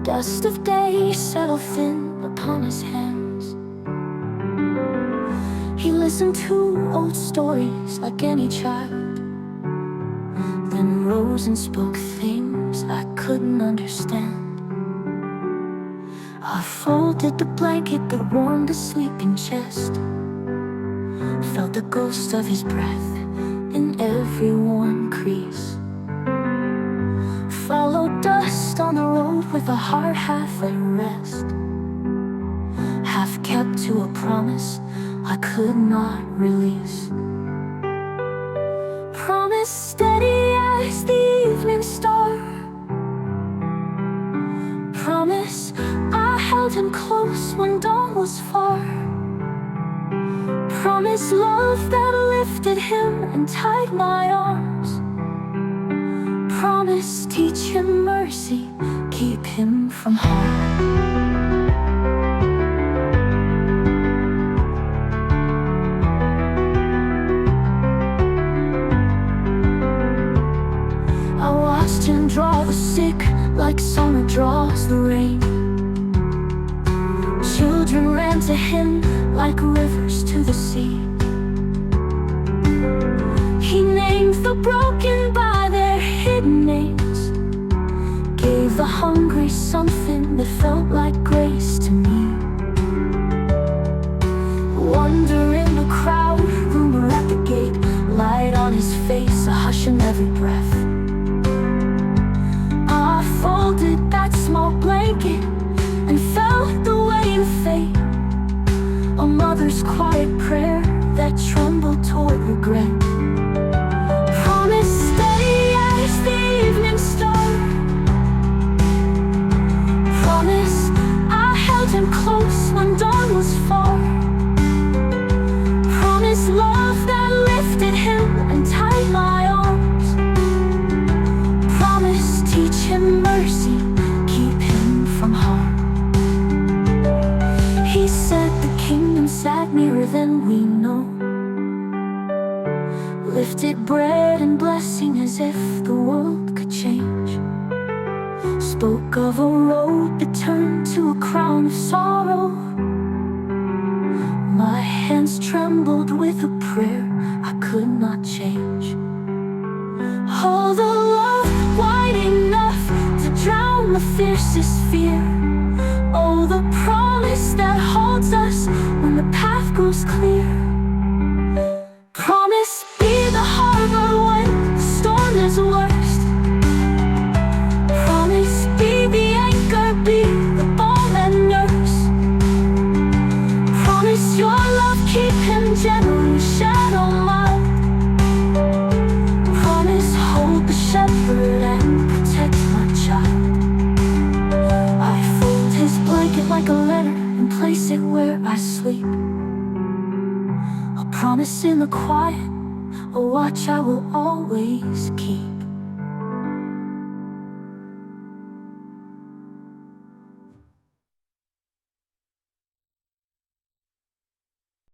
Dust of day settled thin upon his hands. He listened to old stories like any child, then rose and spoke things I couldn't understand. I folded the blanket that warmed his sleeping chest, felt the ghost of his breath in every worn crease. Followed dust on the road with a heart half at rest, half kept to a promise I could not release. Promise steady as the evening star. Promise I held him close when dawn was far. Promise love that lifted him and tied my arms. Promise teach him mercy, keep him from harm. I watched him draw the sick like summer draws the rain. Children ran to him like rivers to the sea. He named the broken by their hidden names, gave the hungry something that felt like grace to me. Wonder in the crowd, rumor at the gate, light on his face, a hush in every breath. I folded that small blanket and felt the weight of fate, a mother's quiet prayer that trembled toward regret. Promise steady as the evening star. Promise I held him close when dawn was far. Promise love that lifted him and tied my arms. Promise teach him mercy, keep him from harm. He said the kingdom sat nearer than we know, lifted bread and blessing as if the world could change. Spoke of a road that turned to a crown of sorrow. My hands trembled with a prayer I could not change. Oh, the love wide enough to drown the fiercest fear. Oh, the promise that holds us when the path grows clear. Promise be the harbor when the storm is worst. Promise be the anchor, be the balm and nurse. Promise your love keep him gentle, shadow mild. Promise hold the shepherd and protect my child. I fold his blanket like a letter and place it where I sleep. A promise in the quiet, a watch I will always keep.